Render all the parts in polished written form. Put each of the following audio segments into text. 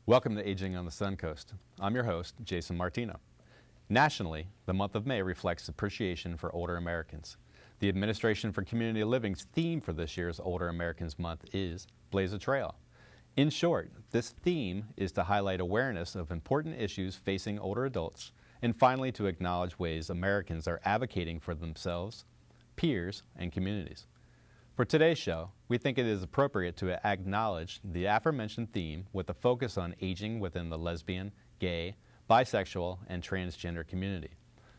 Welcome to Aging on the Suncoast. I'm your host, Jason Martino. Nationally, the month of May reflects appreciation for older Americans. The Administration for Community Living's theme for this year's Older Americans Month is Blaze a Trail. In short, this theme is to highlight awareness of important issues facing older adults, and finally to acknowledge ways Americans are advocating for themselves, peers, and communities. For today's show, we think it is appropriate to acknowledge the aforementioned theme with a focus on aging within the lesbian, gay, bisexual, and transgender community,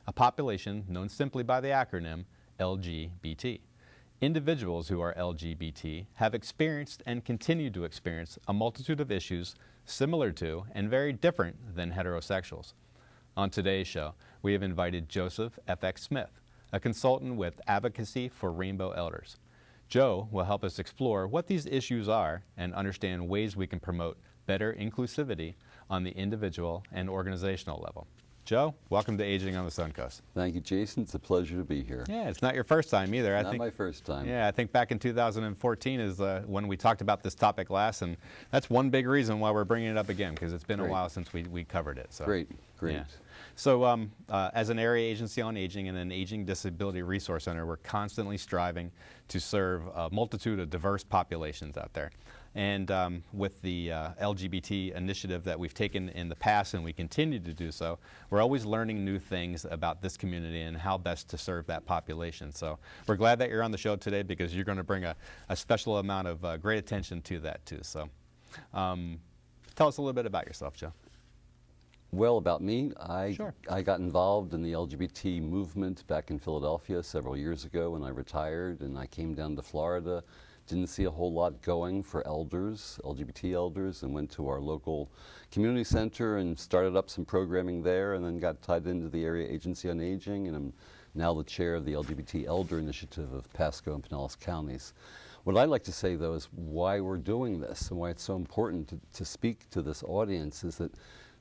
a population known simply by the acronym LGBT. Individuals who are LGBT have experienced and continue to experience a multitude of issues similar to and very different than heterosexuals. On today's show, we have invited Joseph F.X. Smith, a consultant with Advocacy for Rainbow Elders. Joe will help us explore what these issues are and understand ways we can promote better inclusivity on the individual and organizational level. Joe, welcome to Aging on the Suncoast. Thank you, Jason. It's a pleasure to be here. Yeah, it's not your first time either. Not my first time. Yeah, I think back in 2014 is when we talked about this topic last, and that's one big reason why we're bringing it up again, because it's been a while since we covered it. So. Great. Yeah. So as an area agency on aging and an aging disability resource center, we're constantly striving to serve a multitude of diverse populations out there. And with the LGBT initiative that we've taken in the past and we continue to do so, we're always learning new things about this community and how best to serve that population. So we're glad that you're on the show today because you're going to bring a special amount of great attention to that too. So tell us a little bit about yourself, Joe. Well, about me, I Sure. got involved in the LGBT movement back in Philadelphia several years ago when I retired, and I came down to Florida. Didn't see a whole lot going for elders, LGBT elders, and went to our local community center and started up some programming there, and then got tied into the Area Agency on Aging, and I'm now the chair of the LGBT Elder Initiative of Pasco and Pinellas counties. What I'd like to say, though, is why we're doing this and why it's so important to speak to this audience is that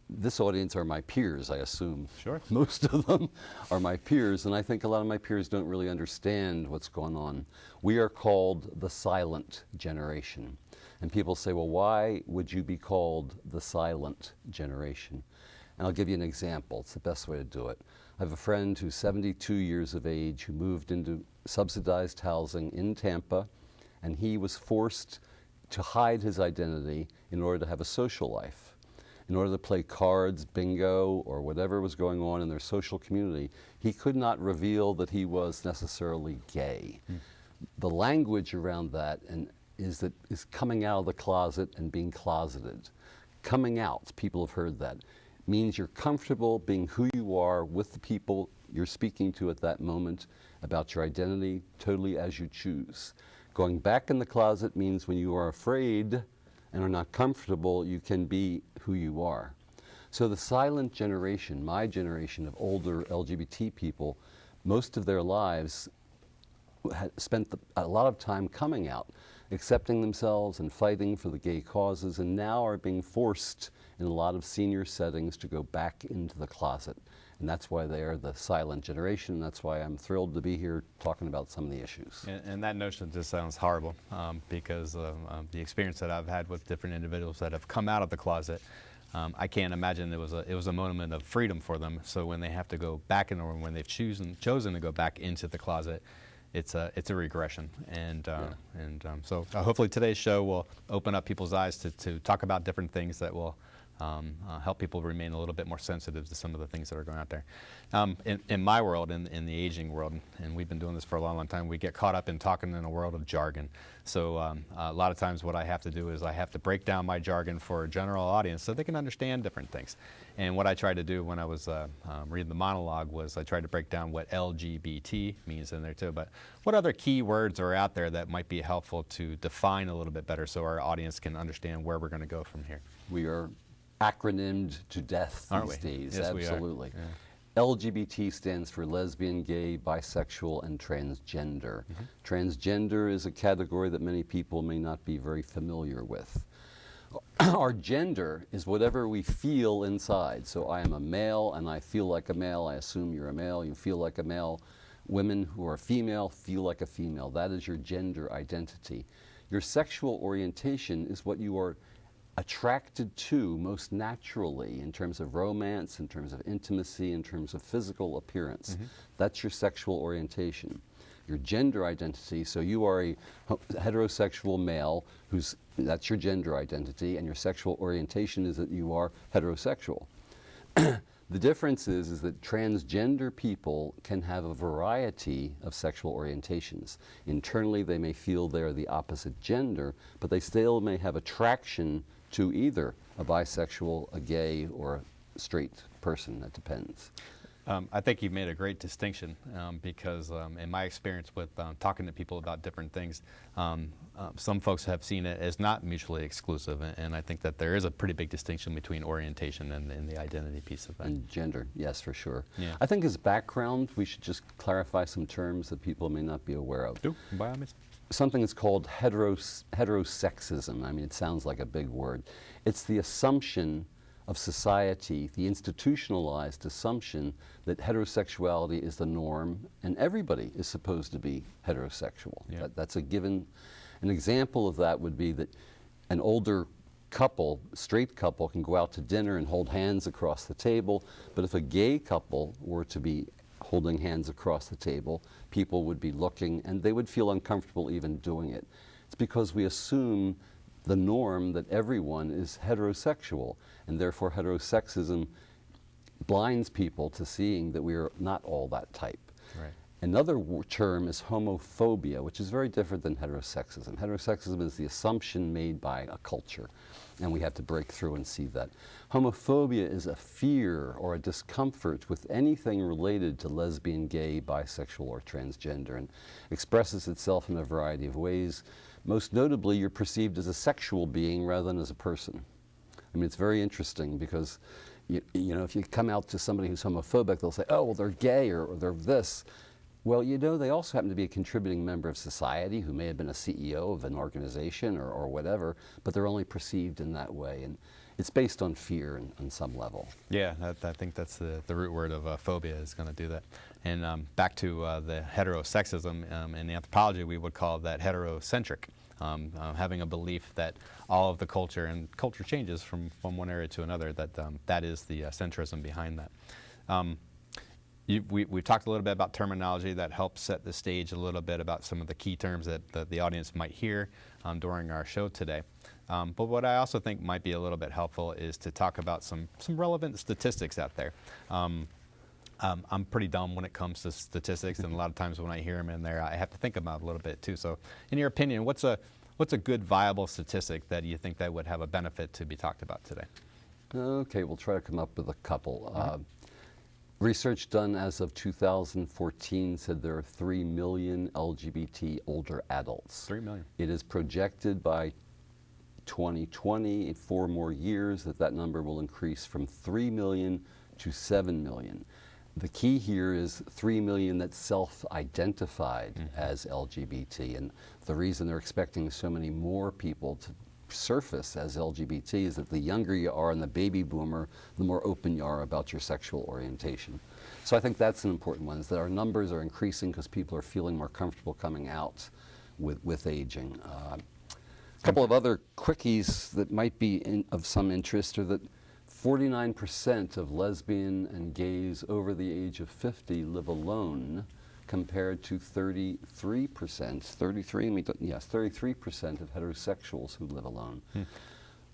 this audience are my peers, I assume. Sure. Most of them are my peers, and I think a lot of my peers don't really understand what's going on. We are called the silent generation. And people say, well, why would you be called the silent generation? And I'll give you an example. It's the best way to do it. I have a friend who's 72 years of age who moved into subsidized housing in Tampa, and he was forced to hide his identity in order to have a social life. In order to play cards, bingo, or whatever was going on in their social community, he could not reveal that he was necessarily gay. The language around that is coming out of the closet and being closeted. Coming out, people have heard that, means you're comfortable being who you are with the people you're speaking to at that moment about your identity, totally as you choose. Going back in the closet means when you are afraid and are not comfortable, you can be who you are. So the silent generation, my generation of older LGBT people, most of their lives had spent a lot of time coming out, accepting themselves and fighting for the gay causes, and now are being forced in a lot of senior settings to go back into the closet. And that's why they are the silent generation. That's why I'm thrilled to be here talking about some of the issues. And that notion just sounds horrible because of the experience that I've had with different individuals that have come out of the closet. I can't imagine it was a moment of freedom for them. So when they have to go back in, or when they've chosen to go back into the closet, it's a regression. And so hopefully today's show will open up people's eyes to talk about different things that will help people remain a little bit more sensitive to some of the things that are going out there. In my world, in the aging world, and we've been doing this for a long time, we get caught up in talking in a world of jargon. So a lot of times what I have to do is I have to break down my jargon for a general audience so they can understand different things. And what I tried to do when I was reading the monologue was I tried to break down what LGBT means in there too, but what other key words are out there that might be helpful to define a little bit better so our audience can understand where we're going to go from here. We are acronymed to death these days. Yes, absolutely. We are. Yeah. LGBT stands for lesbian, gay, bisexual, and transgender. Transgender is a category that many people may not be very familiar with. Our gender is whatever we feel inside. So I am a male and I feel like a male. I assume you're a male, you feel like a male. Women who are female feel like a female. That is your gender identity. Your sexual orientation is what you are attracted to most naturally in terms of romance, in terms of intimacy, in terms of physical appearance. That's your sexual orientation. Your gender identity, so you are a heterosexual male that's your gender identity, and your sexual orientation is that you are heterosexual. The difference is that transgender people can have a variety of sexual orientations. Internally, they may feel they're the opposite gender, but they still may have attraction to either a bisexual, a gay, or a straight person. That depends. I think you've made a great distinction because in my experience with talking to people about different things, some folks have seen it as not mutually exclusive, and I think that there is a pretty big distinction between orientation and the identity piece of that. And gender, yes, for sure. Yeah. I think as background, we should just clarify some terms that people may not be aware of. Do, by all means. Something is called heterosexism. I mean, it sounds like a big word. It's the assumption of society, the institutionalized assumption that heterosexuality is the norm and everybody is supposed to be heterosexual. Yeah. That's a given. An example of that would be that an older couple, straight couple, can go out to dinner and hold hands across the table, but if a gay couple were to be holding hands across the table, people would be looking and they would feel uncomfortable even doing it. It's because we assume the norm that everyone is heterosexual, and therefore heterosexism blinds people to seeing that we are not all that type. Right. Another term is homophobia, which is very different than heterosexism. Heterosexism is the assumption made by a culture, and we have to break through and see that. Homophobia is a fear or a discomfort with anything related to lesbian, gay, bisexual, or transgender, and expresses itself in a variety of ways. Most notably, you're perceived as a sexual being rather than as a person. I mean, it's very interesting because, you know, if you come out to somebody who's homophobic, they'll say, oh, well, they're gay or they're this. Well, you know, they also happen to be a contributing member of society who may have been a CEO of an organization or whatever, but they're only perceived in that way. And it's based on fear on some level. Yeah, I think that's the root word of phobia is going to do that. And back to the heterosexism, in anthropology we would call that heterocentric, having a belief that all of the culture, and culture changes from one area to another, that is the centrism behind that. We've talked a little bit about terminology that helps set the stage a little bit about some of the key terms that the audience might hear during our show today. But what I also think might be a little bit helpful is to talk about some relevant statistics out there. I'm pretty dumb when it comes to statistics, and a lot of times when I hear them in there, I have to think about it a little bit too. So in your opinion, what's a good viable statistic that you think that would have a benefit to be talked about today? Okay, we'll try to come up with a couple. Research done as of 2014 said there are 3 million LGBT older adults. 3 million. It is projected by 2020, in 4 more years, that number will increase from 3 million to 7 million. The key here is 3 million that's self-identified as LGBT, and the reason they're expecting so many more people to surface as LGBT is that the younger you are and the baby boomer, the more open you are about your sexual orientation. So I think that's an important one, is that our numbers are increasing because people are feeling more comfortable coming out with aging. A couple of other quickies that might be of some interest are that 49% of lesbian and gays over the age of 50 live alone, compared to 33% of heterosexuals who live alone.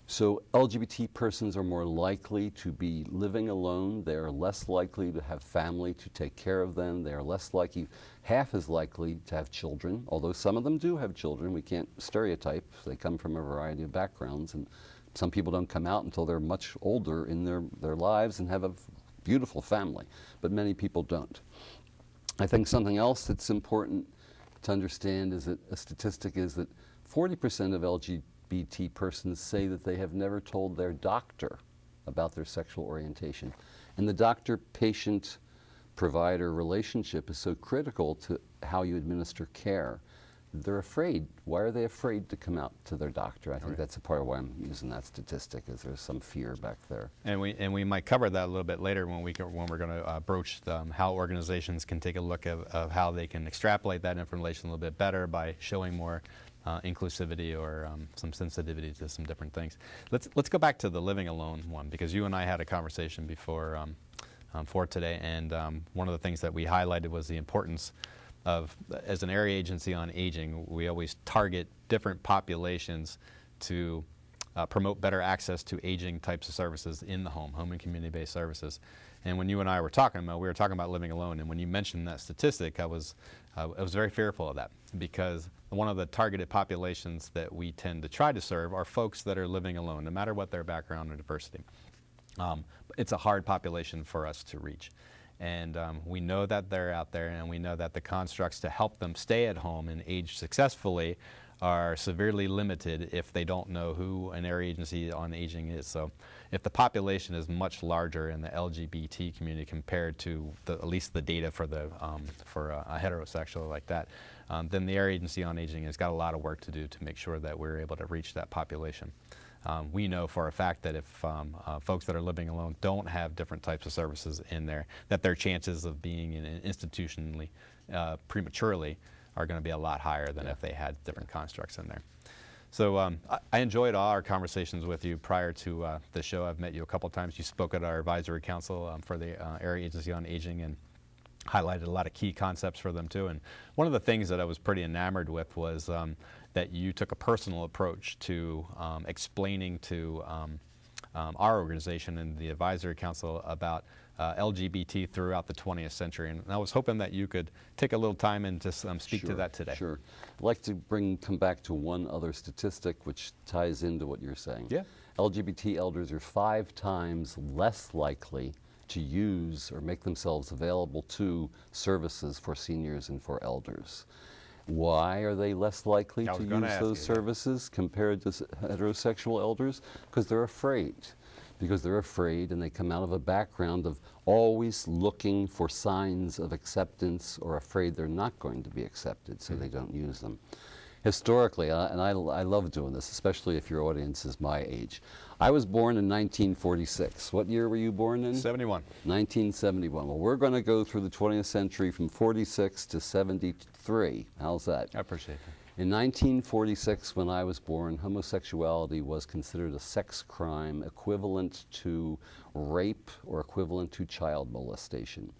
So LGBT persons are more likely to be living alone. They are less likely to have family to take care of them. They are less likely, half as likely to have children, although some of them do have children. We can't stereotype. They come from a variety of backgrounds, and some people don't come out until they're much older in their lives and have a beautiful family, but many people don't. I think something else that's important to understand is that a statistic is that 40% of LGBT persons say that they have never told their doctor about their sexual orientation. And the doctor-patient-provider relationship is so critical to how you administer care. They're afraid. Why are they afraid to come out to their doctor? I think that's a part of why I'm using that statistic, is there's some fear back there. And we might cover that a little bit later when we're going to broach how organizations can take a look of how they can extrapolate that information a little bit better by showing more inclusivity or some sensitivity to some different things. Let's go back to the living alone one, because you and I had a conversation before for today, and one of the things that we highlighted was the importance of, as an area agency on aging, we always target different populations to promote better access to aging types of services in the home and community-based services. And when you and I were talking about living alone, and when you mentioned that statistic, I was very fearful of that, because one of the targeted populations that we tend to try to serve are folks that are living alone, no matter what their background or diversity. It's a hard population for us to reach. And we know that they're out there, and we know that the constructs to help them stay at home and age successfully are severely limited if they don't know who an area agency on aging is. So if the population is much larger in the LGBT community compared to at least the data for a heterosexual like that, then the area agency on aging has got a lot of work to do to make sure that we're able to reach that population. We know for a fact that if folks that are living alone don't have different types of services in there, that their chances of being institutionally prematurely are going to be a lot higher than if they had different constructs in there. So I enjoyed all our conversations with you prior to the show. I've met you a couple times. You spoke at our advisory council for the Area Agency on Aging and highlighted a lot of key concepts for them too. And one of the things that I was pretty enamored with was that you took a personal approach to explaining to our organization and the advisory council about LGBT throughout the 20th century. And I was hoping that you could take a little time and just speak to that today. Sure. I'd like to come back to one other statistic which ties into what you're saying. Yeah. LGBT elders are 5 times less likely to use or make themselves available to services for seniors and for elders. Why are they less likely to use those services compared to heterosexual elders? Because they're afraid. Because they're afraid, and they come out of a background of always looking for signs of acceptance, or afraid they're not going to be accepted, so they don't use them. Historically, and I love doing this, especially if your audience is my age. I was born in 1946. What year were you born in? 71. 1971. Well, we're going to go through the 20th century from 46 to 73. How's that? I appreciate that. In 1946, when I was born, homosexuality was considered a sex crime equivalent to rape or equivalent to child molestation.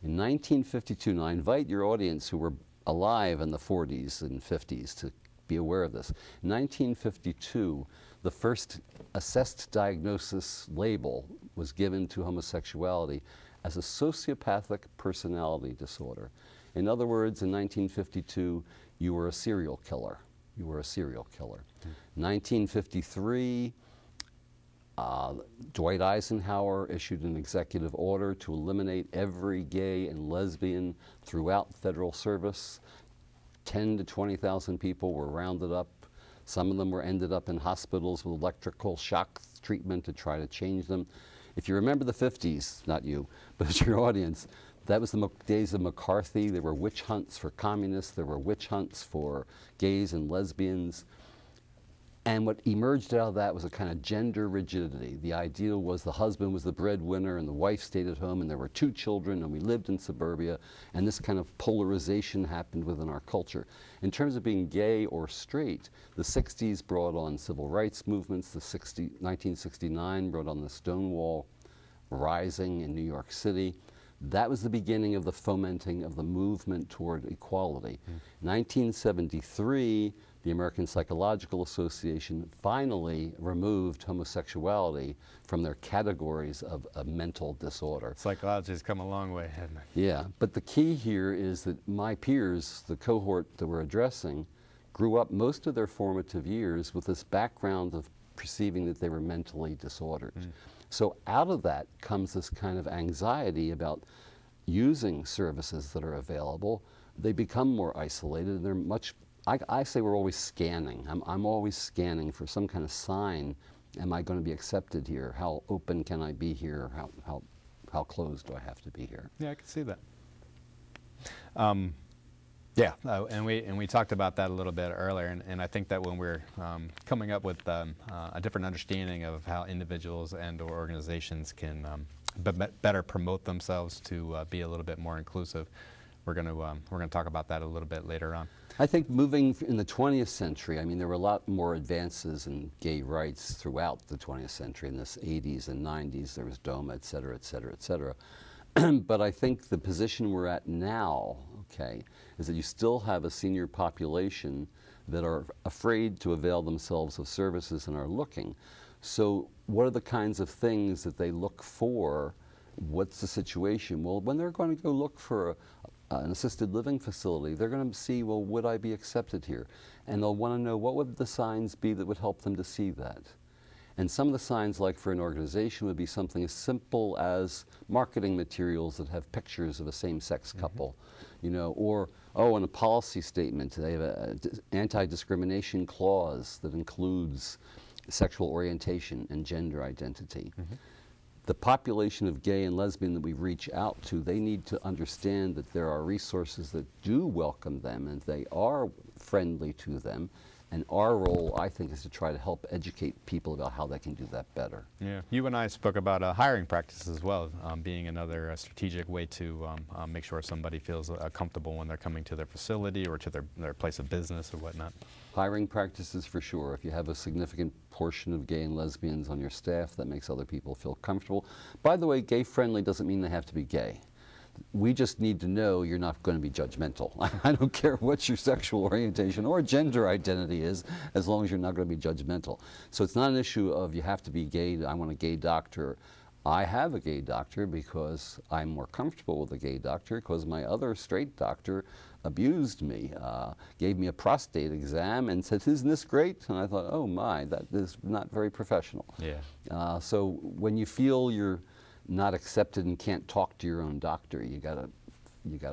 In 1952, now I invite your audience who were alive in the 40s and 50s to be aware of this. In 1952, the first assessed diagnosis label was given to homosexuality as a sociopathic personality disorder. In other words, in 1952, you were a serial killer. You were a serial killer. 1953, Dwight Eisenhower issued an executive order to eliminate every gay and lesbian throughout federal service. 10 to 20,000 people were rounded up. Some of them ended up in hospitals with electrical shock treatment to try to change them. If you remember the 50s, not you, but your audience, that was the days of McCarthy. There were witch hunts for communists. There were witch hunts for gays and lesbians. And what emerged out of that was a kind of gender rigidity. The ideal was the husband was the breadwinner and the wife stayed at home, and there were 2 children, and we lived in suburbia, and this kind of polarization happened within our culture. In terms of being gay or straight, the 60s brought on civil rights movements. 1969 brought on the Stonewall Rising in New York City. That was the beginning of the fomenting of the movement toward equality. 1973, the American Psychological Association finally removed homosexuality from their categories of a mental disorder. Psychology has come a long way, hasn't it? Yeah, but the key here is that my peers, the cohort that we're addressing, grew up most of their formative years with this background of perceiving that they were mentally disordered. So out of that comes this kind of anxiety about using services that are available. They become more isolated, and they're much, I say we're always scanning. I'm always scanning for some kind of sign. Am I going to be accepted here? How open can I be here? How closed do I have to be here? Yeah, I can see that. Yeah, and we talked about that a little bit earlier, and I think that when we're coming up with a different understanding of how individuals and or organizations can better promote themselves to be a little bit more inclusive, we're going to talk about that a little bit later on. I think moving in the 20th century, I mean, there were a lot more advances in gay rights throughout the 20th century. In the 80s and 90s, there was DOMA, et cetera, et cetera, et cetera. But I think the position we're at now, okay, is that you still have a senior population that are afraid to avail themselves of services and are looking. So what are the kinds of things that they look for? What's the situation? Well, when they're going to go look for an assisted living facility, they're going to see, well, would I be accepted here? And they'll want to know what would the signs be that would help them to see that. And some of the signs, like for an organization, would be something as simple as marketing materials that have pictures of a same-sex couple, you know, or, oh, in a policy statement, they have an anti-discrimination clause that includes sexual orientation and gender identity. The population of gay and lesbian that we reach out to, they need to understand that there are resources that do welcome them and they are friendly to them. And our role, I think, is to try to help educate people about how they can do that better. Yeah, you and I spoke about hiring practices as well, being another strategic way to make sure somebody feels comfortable when they're coming to their facility or to their place of business or whatnot. Hiring practices for sure. If you have a significant portion of gay and lesbians on your staff, that makes other people feel comfortable. By the way, gay-friendly doesn't mean they have to be gay. We just need to know you're not going to be judgmental. I don't care what your sexual orientation or gender identity is, as long as you're not going to be judgmental. So it's not an issue of you have to be gay, I want a gay doctor. I have a gay doctor because I'm more comfortable with a gay doctor because my other straight doctor abused me, gave me a prostate exam and said, isn't this great? And I thought, oh my, that is not very professional. Yeah. So when you feel you're not accepted and can't talk to your own doctor, you gotta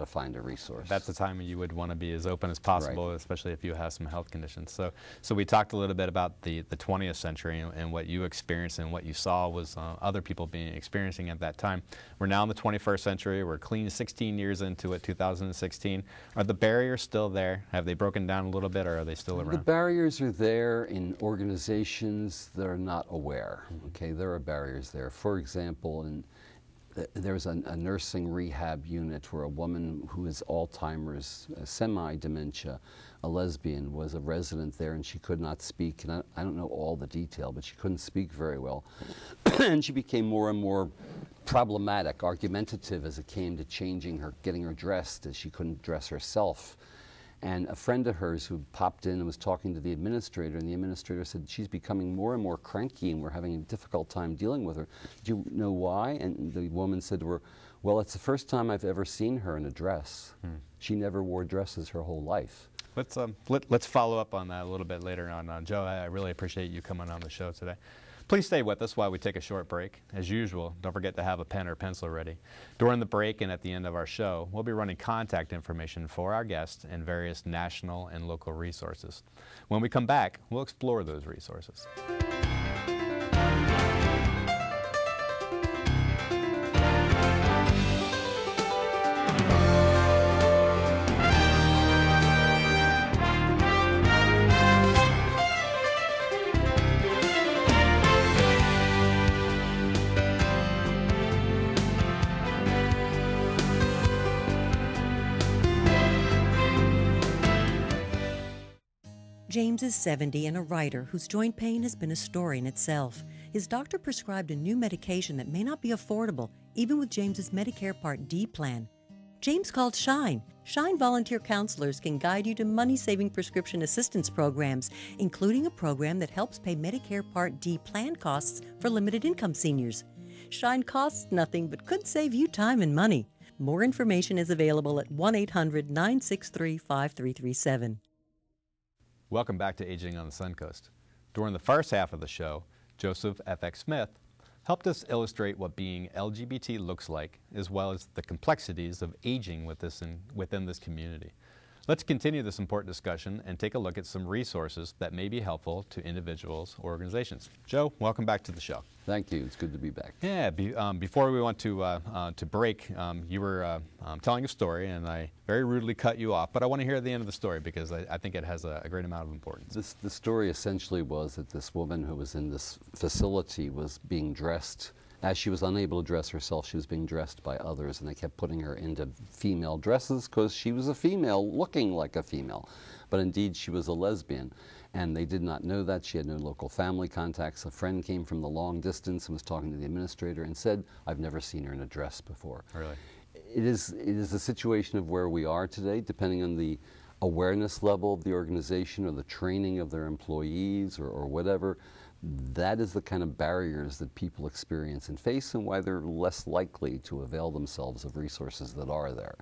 find a resource. That's the time you would want to be as open as possible, right, especially if you have some health conditions. So we talked a little bit about the 20th century and what you experienced and what you saw was other people experiencing at that time. We're now in the 21st century. We're clean 16 years into it, 2016. Are the barriers still there? Have they broken down a little bit, or are they still around? The barriers are there in organizations that are not aware. Okay, there are barriers there. For example, there's a nursing rehab unit where a woman who has Alzheimer's, semi-dementia, a lesbian, was a resident there, and she could not speak. And I don't know all the detail, but she couldn't speak very well. And she became more and more problematic, argumentative as it came to changing her, getting her dressed, as she couldn't dress herself. And a friend of hers who popped in and was talking to the administrator, and the administrator said, she's becoming more and more cranky and we're having a difficult time dealing with her. Do you know why? And the woman said to her, well, it's the first time I've ever seen her in a dress. She never wore dresses her whole life. Let's follow up on that a little bit later on. Joe, I really appreciate you coming on the show today. Please stay with us while we take a short break. As usual, don't forget to have a pen or pencil ready. During the break and at the end of our show, we'll be running contact information for our guests and various national and local resources. When we come back, we'll explore those resources. James is 70 and a writer whose joint pain has been a story in itself. His doctor prescribed a new medication that may not be affordable, even with James's Medicare Part D plan. James called Shine. Shine volunteer counselors can guide you to money-saving prescription assistance programs, including a program that helps pay Medicare Part D plan costs for limited-income seniors. Shine costs nothing but could save you time and money. More information is available at 1-800-963-5337. Welcome back to Aging on the Suncoast. During the first half of the show, Joseph F.X. Smith helped us illustrate what being LGBT looks like, as well as the complexities of aging within this community. Let's continue this important discussion and take a look at some resources that may be helpful to individuals or organizations. Joe, welcome back to the show. Thank you. It's good to be back. Yeah. Before we went to break, you were telling a story, and I very rudely cut you off. But I want to hear the end of the story because I think it has a great amount of importance. The story essentially was that this woman who was in this facility was being dressed as she was unable to dress herself, she was being dressed by others, and they kept putting her into female dresses because she was a female looking like a female. But indeed, she was a lesbian, and they did not know that. She had no local family contacts. A friend came from the long distance and was talking to the administrator and said, "I've never seen her in a dress before." Really? It is a situation of where we are today, depending on the awareness level of the organization or the training of their employees or whatever. That is the kind of barriers that people experience and face, and why they're less likely to avail themselves of resources that are there.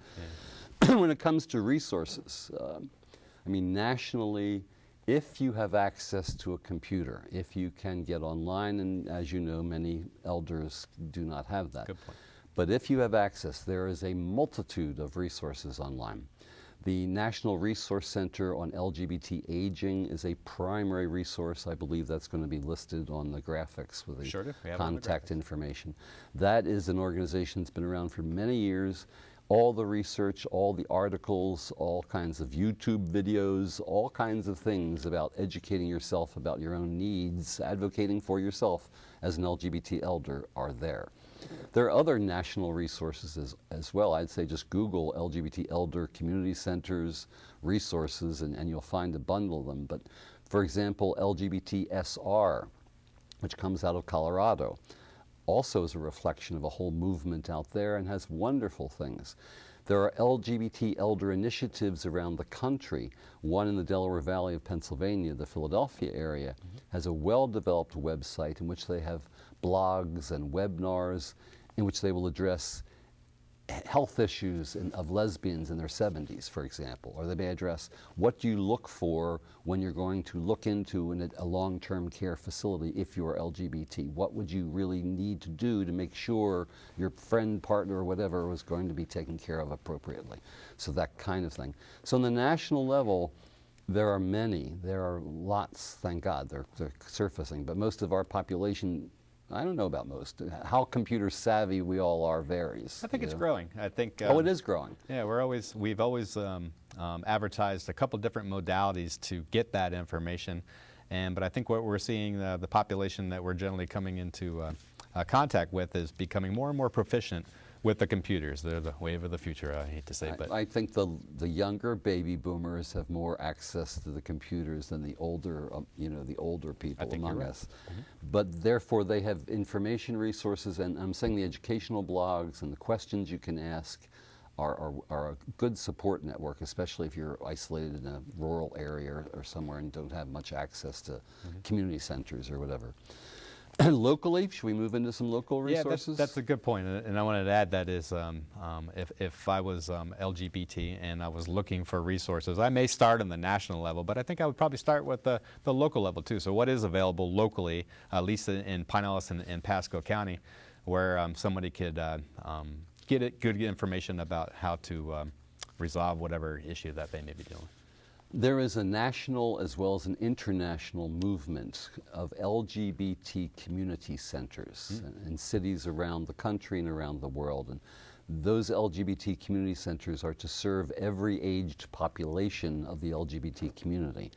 Yeah. When it comes to resources, I mean, nationally, if you have access to a computer, if you can get online, and as you know, many elders do not have that. Good point. But if you have access, there is a multitude of resources online. The National Resource Center on LGBT Aging is a primary resource. I believe that's going to be listed on the graphics with the contact information. That is an organization that's been around for many years. All the research, all the articles, all kinds of YouTube videos, all kinds of things about educating yourself about your own needs, advocating for yourself as an LGBT elder are there. There are other national resources as well. I'd say just Google LGBT elder community centers, resources, and you'll find a bundle of them. But for example, LGBTSR, which comes out of Colorado, also is a reflection of a whole movement out there and has wonderful things. There are LGBT elder initiatives around the country. One in the Delaware Valley of Pennsylvania, the Philadelphia area, has a well-developed website in which they have blogs and webinars in which they will address health issues of lesbians in their 70s, for example, or they may address what do you look for when you're going to look into a long-term care facility if you're LGBT. What would you really need to do to make sure your friend, partner, or whatever was going to be taken care of appropriately? So that kind of thing. So on the national level, there are many. There are lots, thank God, they're surfacing, but most of our population, I don't know about most. How computer savvy we all are varies. I think it's growing. I think. Oh, it is growing. Yeah, we've always advertised a couple different modalities to get that information, but I think what we're seeing, the population that we're generally coming into contact with is becoming more and more proficient with the computers. They're the wave of the future, I hate to say. But I think the younger baby boomers have more access to the computers than the older, the older people among us. Mm-hmm. But therefore they have information resources, and I'm saying the educational blogs and the questions you can ask are a good support network, especially if you're isolated in a rural area or somewhere and don't have much access to community centers or whatever. Locally, should we move into some local resources? Yeah, that's a good point, and I wanted to add that is if I was LGBT and I was looking for resources, I may start on the national level, but I think I would probably start with the local level too. So what is available locally, at least in Pinellas and Pasco County, where somebody could get good information about how to resolve whatever issue that they may be dealing with. There is a national as well as an international movement of LGBT community centers in cities around the country and around the world. And those LGBT community centers are to serve every aged population of the LGBT community.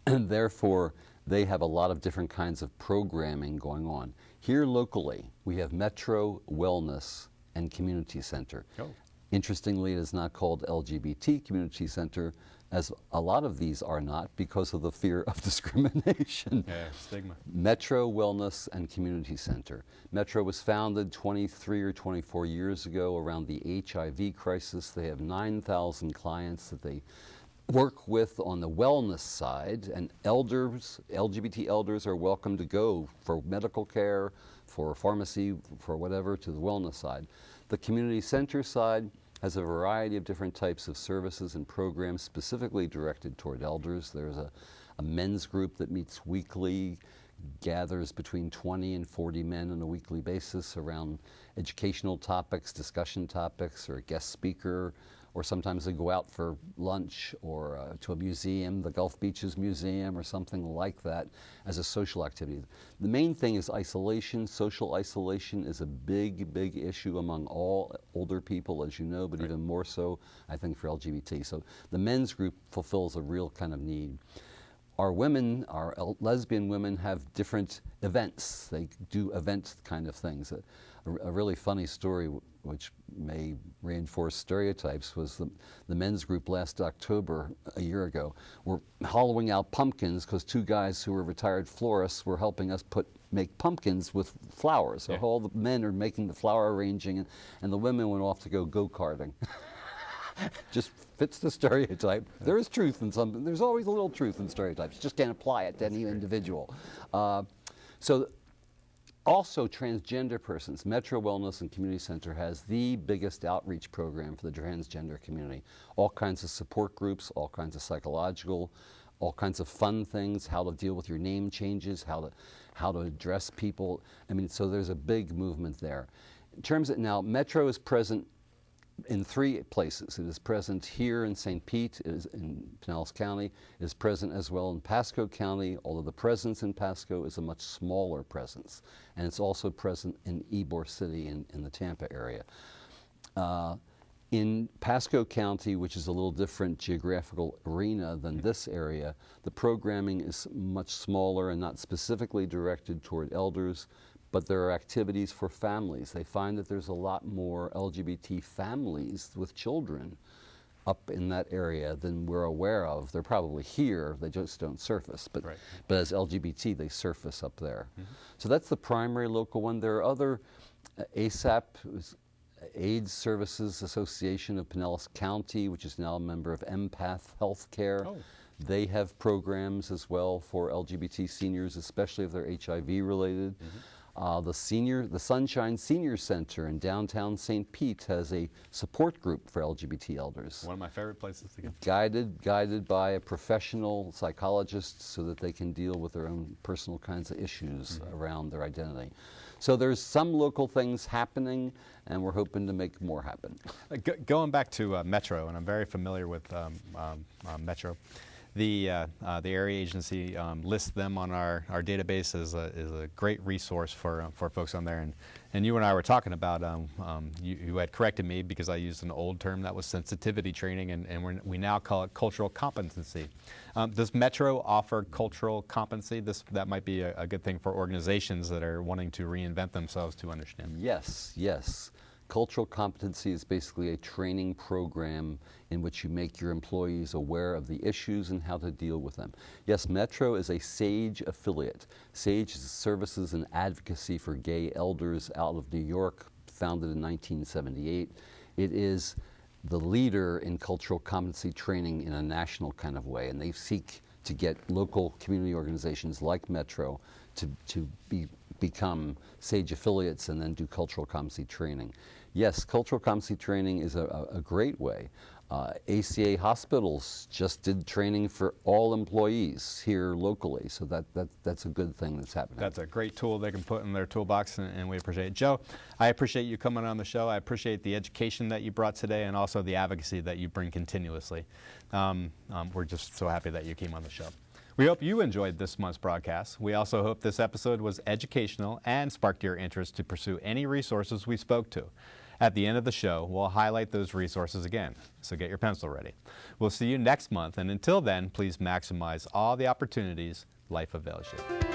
And therefore, they have a lot of different kinds of programming going on. Here locally, we have Metro Wellness and Community Center. Oh. Interestingly, it is not called LGBT Community Center, as a lot of these are not, because of the fear of discrimination. Yeah, stigma. Metro Wellness and Community Center. Metro was founded 23 or 24 years ago around the HIV crisis. They have 9,000 clients that they work with on the wellness side, and elders, LGBT elders, are welcome to go for medical care, for pharmacy, for whatever, to the wellness side. The community center side has a variety of different types of services and programs specifically directed toward elders. There's a men's group that meets weekly, gathers between 20 and 40 men on a weekly basis around educational topics, discussion topics, or a guest speaker, or sometimes they go out for lunch or to a museum, the Gulf Beaches Museum or something like that, as a social activity. The main thing is isolation. Social isolation is a big, big issue among all older people, as you know, but even more so, I think, for LGBT. So the men's group fulfills a real kind of need. our women, our lesbian women, have different events. They do event kind of things. A really funny story, which may reinforce stereotypes, was the men's group last October, a year ago, were hollowing out pumpkins because two guys who were retired florists were helping us make pumpkins with flowers. So all the men are making the flower arranging, and the women went off to go-karting. Just fits the stereotype. There is truth in some, there's always a little truth in stereotypes. You just can't apply it to any individual. So also transgender persons, Metro Wellness and Community Center has the biggest outreach program for the transgender community. All kinds of support groups, all kinds of psychological, all kinds of fun things, how to deal with your name changes, how to address people. I mean, so there's a big movement there. In terms of now, Metro is present in 3 places. It is present here in St. Pete, it is in Pinellas County, it is present as well in Pasco County, although the presence in Pasco is a much smaller presence. And it's also present in Ybor City in the Tampa area. In Pasco County, which is a little different geographical arena than this area, the programming is much smaller and not specifically directed toward elders, but there are activities for families. They find that there's a lot more LGBT families with children up in that area than we're aware of. They're probably here, they just don't surface. But as LGBT, they surface up there. So that's the primary local one. There are other, ASAP, AIDS Services Association of Pinellas County, which is now a member of Empath Healthcare. They have programs as well for LGBT seniors, especially if they're HIV related. The Sunshine Senior Center in downtown St. Pete has a support group for LGBT elders. One of my favorite places to go. Guided by a professional psychologist so that they can deal with their own personal kinds of issues around their identity. So there's some local things happening, and we're hoping to make more happen. Going back to Metro, and I'm very familiar with Metro. The area agency lists them on our database as a great resource for folks on there. And you and I were talking about, you had corrected me because I used an old term that was sensitivity training, and we now call it cultural competency. Does Metro offer cultural competency? That might be a good thing for organizations that are wanting to reinvent themselves to understand. Yes, yes. Cultural competency is basically a training program in which you make your employees aware of the issues and how to deal with them. Yes, Metro is a SAGE affiliate. SAGE is Services and Advocacy for Gay Elders out of New York, founded in 1978. It is the leader in cultural competency training in a national kind of way, and they seek to get local community organizations like Metro to become SAGE affiliates and then do cultural competency training. Yes, cultural competency training is a great way. ACA hospitals just did training for all employees here locally, so that's a good thing that's happening. That's a great tool they can put in their toolbox, and we appreciate it. Joe, I appreciate you coming on the show. I appreciate the education that you brought today and also the advocacy that you bring continuously. We're just so happy that you came on the show. We hope you enjoyed this month's broadcast. We also hope this episode was educational and sparked your interest to pursue any resources we spoke to. At the end of the show, we'll highlight those resources again, so get your pencil ready. We'll see you next month, and until then, please maximize all the opportunities life avails you.